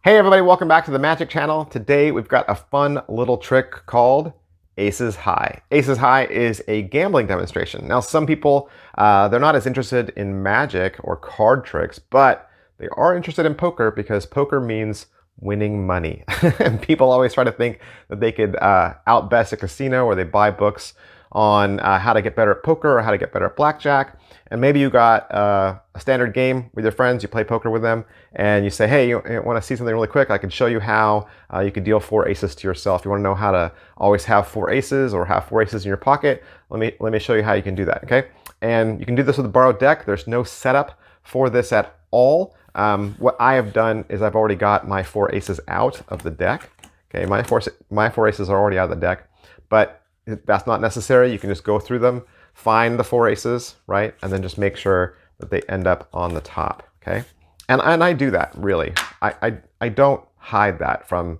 Hey everybody, welcome back to the Magic Channel. Today we've got a fun little trick called Aces High. Aces High is a gambling demonstration. Now some people, they're not as interested in magic or card tricks, but they are interested in poker because poker means winning money. And people always try to think that they could outbest a casino, or they buy books on how to get better at poker or how to get better at blackjack. And maybe you got a standard game with your friends, you play poker with them, and you say, hey, you want to see something really quick? I can show you how you can deal 4 aces to yourself. You want to know how to always have 4 aces or have 4 aces in your pocket? Let me show you how you can do that, okay? And you can do this with a borrowed deck. There's no setup for this at all. What I have done is I've already got my 4 aces out of the deck. Okay, my four aces are already out of the deck, but that's not necessary. You can just go through them, find the 4 aces, right? And then just make sure that they end up on the top, okay? And I do that, really. I don't hide that from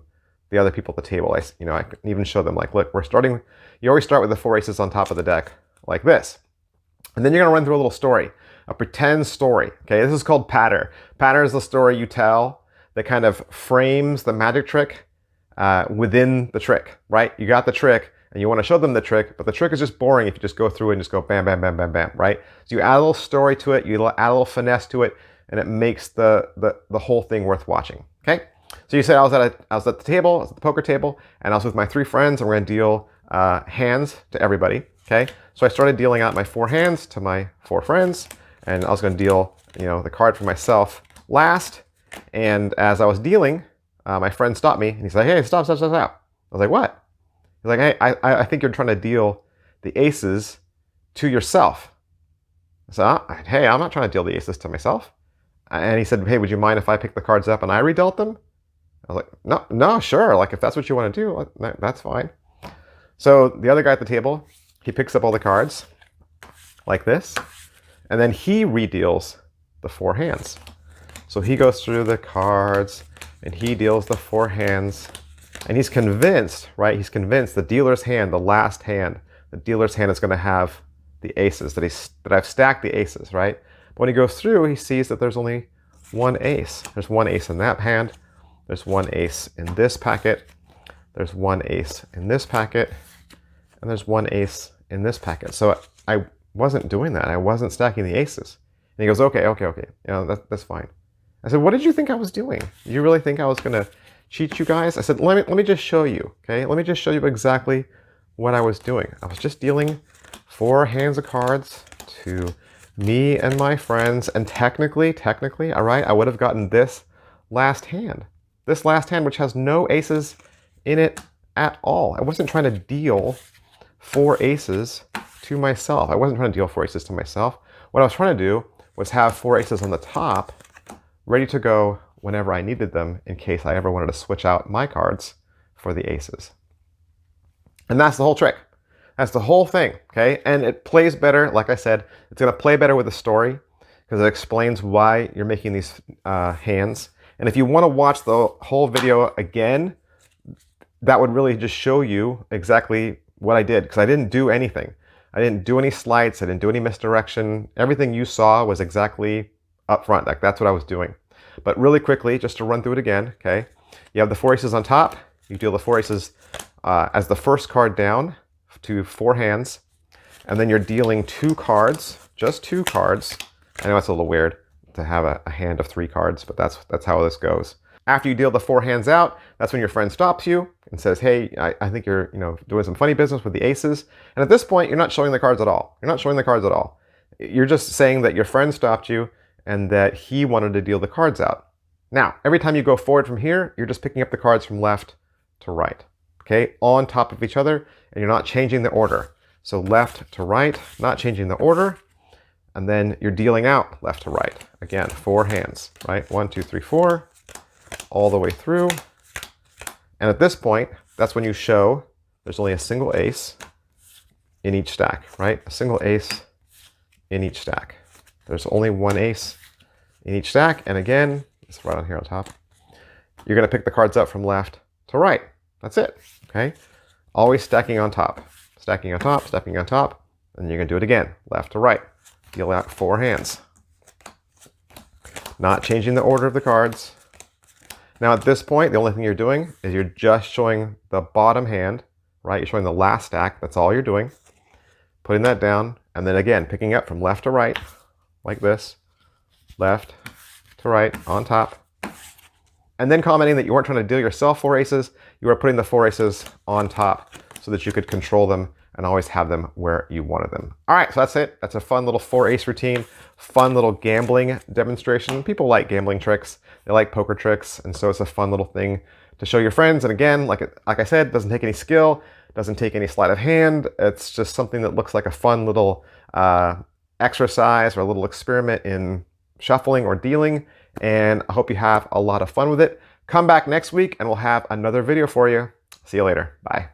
the other people at the table. I can even show them, like, look, you always start with the 4 aces on top of the deck, like this. And then you're gonna run through a little story, a pretend story, okay? This is called patter. Patter is the story you tell that kind of frames the magic trick within the trick, right? You got the trick, and you want to show them the trick, but the trick is just boring if you just go through it and just go bam, bam, bam, bam, bam, right? So you add a little story to it, you add a little finesse to it, and it makes the whole thing worth watching, okay? So you said I was at the table, I was at the poker table, and I was with my 3 friends, and we're gonna deal hands to everybody, okay? So I started dealing out my 4 hands to my 4 friends, and I was gonna deal, the card for myself last, and as I was dealing, my friend stopped me, and he's like, hey, stop. I was like, what? He's like, hey, I think you're trying to deal the aces to yourself. So, hey, I'm not trying to deal the aces to myself. And he said, hey, would you mind if I pick the cards up and I redealt them? I was like, no, sure. Like, if that's what you want to do, that's fine. So the other guy at the table, he picks up all the cards like this, and then he redeals the 4 hands. So he goes through the cards and he deals the 4 hands. And he's convinced, right? He's convinced the dealer's hand, the last hand, the dealer's hand is going to have the aces, that I've stacked the aces, right? But when he goes through, he sees that there's only 1 ace. There's 1 ace in that hand. There's 1 ace in this packet. There's 1 ace in this packet. And there's 1 ace in this packet. So I wasn't doing that. I wasn't stacking the aces. And he goes, okay. That's fine. I said, what did you think I was doing? Did you really think I was going to cheat you guys? I said, let me just show you, okay? Let me just show you exactly what I was doing. I was just dealing 4 hands of cards to me and my friends, and technically, all right, I would have gotten this last hand. This last hand, which has no aces in it at all. I wasn't trying to deal 4 aces to myself. I wasn't trying to deal 4 aces to myself. What I was trying to do was have 4 aces on the top, ready to go whenever I needed them, in case I ever wanted to switch out my cards for the aces. And that's the whole trick. That's the whole thing, okay? And it plays better, like I said, it's gonna play better with a story, because it explains why you're making these hands. And if you wanna watch the whole video again, that would really just show you exactly what I did, because I didn't do anything. I didn't do any slides, I didn't do any misdirection. Everything you saw was exactly up front, like that's what I was doing. But really quickly, just to run through it again, okay? You have the 4 aces on top. You deal the 4 aces as the first card down to 4 hands. And then you're dealing 2 cards, just 2 cards. I know it's a little weird to have a hand of 3 cards, but that's how this goes. After you deal the 4 hands out, that's when your friend stops you and says, hey, I think you're doing some funny business with the aces. And at this point, you're not showing the cards at all. You're not showing the cards at all. You're just saying that your friend stopped you and that he wanted to deal the cards out. Now, every time you go forward from here, you're just picking up the cards from left to right, okay? On top of each other, and you're not changing the order. So left to right, not changing the order, and then you're dealing out left to right. Again, 4 hands, right? 1, 2, 3, 4, all the way through. And at this point, that's when you show there's only a single ace in each stack, right? A single ace in each stack. There's only 1 ace in each stack. And again, it's right on here on top. You're going to pick the cards up from left to right. That's it, okay? Always stacking on top. Stacking on top, stacking on top. And you're going to do it again, left to right. Deal out 4 hands. Not changing the order of the cards. Now at this point, the only thing you're doing is you're just showing the bottom hand, right? You're showing the last stack. That's all you're doing. Putting that down, and then again, picking up from left to right, like this. Left to right, on top. And then commenting that you weren't trying to deal yourself 4 aces. You were putting the 4 aces on top so that you could control them and always have them where you wanted them. All right, so that's it. That's a fun little 4 ace routine, fun little gambling demonstration. People like gambling tricks. They like poker tricks. And so it's a fun little thing to show your friends. And again, like I said, it doesn't take any skill, doesn't take any sleight of hand. It's just something that looks like a fun little exercise or a little experiment in shuffling or dealing. And I hope you have a lot of fun with it. Come back next week and we'll have another video for you. See you later. Bye.